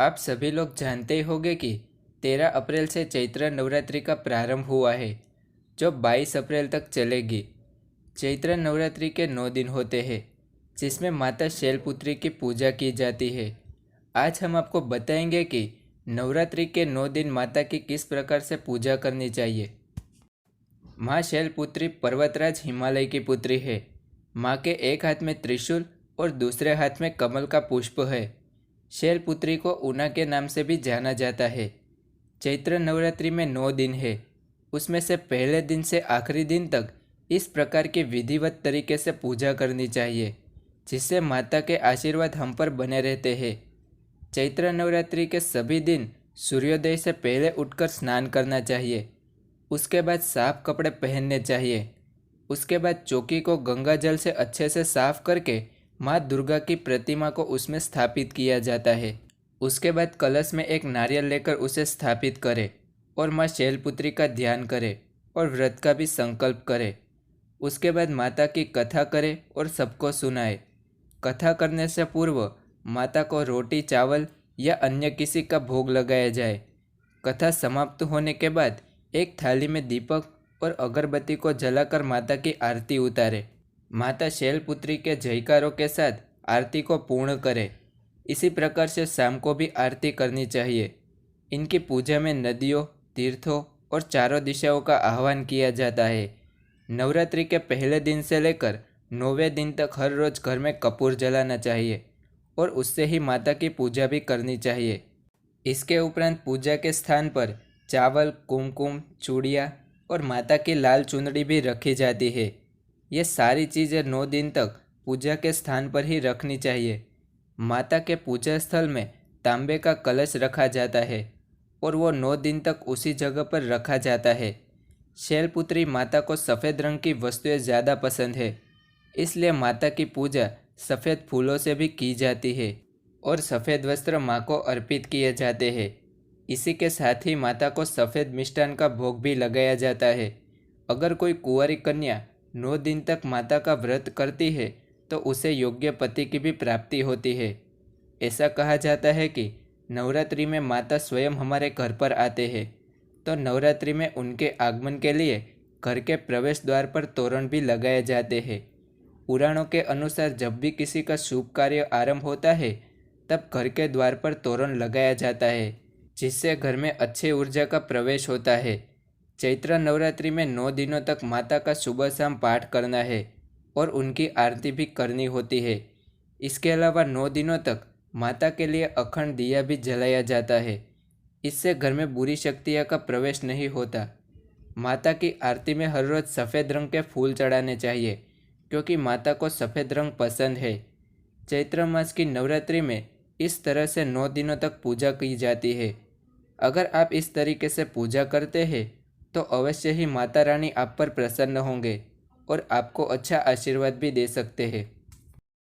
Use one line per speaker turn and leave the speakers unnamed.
आप सभी लोग जानते ही होंगे कि 13 अप्रैल से चैत्र नवरात्रि का प्रारंभ हुआ है, जो 22 अप्रैल तक चलेगी। चैत्र नवरात्रि के 9 दिन होते हैं, जिसमें माता शैलपुत्री की पूजा की जाती है। आज हम आपको बताएंगे कि नवरात्रि के 9 दिन माता की किस प्रकार से पूजा करनी चाहिए। माँ शैलपुत्री पर्वतराज हिमालय की पुत्री है। माँ के एक हाथ में त्रिशूल और दूसरे हाथ में कमल का पुष्प है। शैलपुत्री को ऊना के नाम से भी जाना जाता है। चैत्र नवरात्रि में 9 दिन है, उसमें से पहले दिन से आखिरी दिन तक इस प्रकार की विधिवत तरीके से पूजा करनी चाहिए, जिससे माता के आशीर्वाद हम पर बने रहते हैं। चैत्र नवरात्रि के सभी दिन सूर्योदय से पहले उठकर स्नान करना चाहिए। उसके बाद साफ कपड़े पहनने चाहिए। उसके बाद चौकी को गंगा जल से अच्छे से साफ करके माँ दुर्गा की प्रतिमा को उसमें स्थापित किया जाता है। उसके बाद कलश में एक नारियल लेकर उसे स्थापित करें और माँ शैलपुत्री का ध्यान करें और व्रत का भी संकल्प करें। उसके बाद माता की कथा करें और सबको सुनाए। कथा करने से पूर्व माता को रोटी चावल या अन्य किसी का भोग लगाया जाए। कथा समाप्त होने के बाद एक थाली में दीपक और अगरबत्ती को जलाकर माता की आरती उतारे। माता शैलपुत्री के जयकारों के साथ आरती को पूर्ण करें। इसी प्रकार से शाम को भी आरती करनी चाहिए। इनकी पूजा में नदियों, तीर्थों और चारों दिशाओं का आह्वान किया जाता है। नवरात्रि के पहले दिन से लेकर 9वें दिन तक हर रोज़ घर में कपूर जलाना चाहिए और उससे ही माता की पूजा भी करनी चाहिए। इसके उपरांत पूजा के स्थान पर चावल, कुमकुम, चूड़ियाँ और माता की लाल चुनरी भी रखी जाती है। ये सारी चीज़ें 9 दिन तक पूजा के स्थान पर ही रखनी चाहिए। माता के पूजा स्थल में तांबे का कलश रखा जाता है और वो 9 दिन तक उसी जगह पर रखा जाता है। शैलपुत्री माता को सफ़ेद रंग की वस्तुएं ज़्यादा पसंद है, इसलिए माता की पूजा सफ़ेद फूलों से भी की जाती है और सफ़ेद वस्त्र माँ को अर्पित किए जाते हैं। इसी के साथ ही माता को सफ़ेद मिष्ठान का भोग भी लगाया जाता है। अगर कोई कुंवारी कन्या 9 दिन तक माता का व्रत करती है तो उसे योग्य पति की भी प्राप्ति होती है। ऐसा कहा जाता है कि नवरात्रि में माता स्वयं हमारे घर पर आते हैं, तो नवरात्रि में उनके आगमन के लिए घर के प्रवेश द्वार पर तोरण भी लगाए जाते हैं। पुराणों के अनुसार जब भी किसी का शुभ कार्य आरंभ होता है, तब घर के द्वार पर तोरण लगाया जाता है, जिससे घर में अच्छी ऊर्जा का प्रवेश होता है। चैत्र नवरात्रि में 9 दिनों तक माता का सुबह शाम पाठ करना है और उनकी आरती भी करनी होती है। इसके अलावा 9 दिनों तक माता के लिए अखंड दिया भी जलाया जाता है। इससे घर में बुरी शक्तियाँ का प्रवेश नहीं होता। माता की आरती में हर रोज़ सफ़ेद रंग के फूल चढ़ाने चाहिए, क्योंकि माता को सफ़ेद रंग पसंद है। चैत्र मास की नवरात्रि में इस तरह से 9 दिनों तक पूजा की जाती है। अगर आप इस तरीके से पूजा करते हैं तो अवश्य ही माता रानी आप पर प्रसन्न होंगे और आपको अच्छा आशीर्वाद भी दे सकते हैं।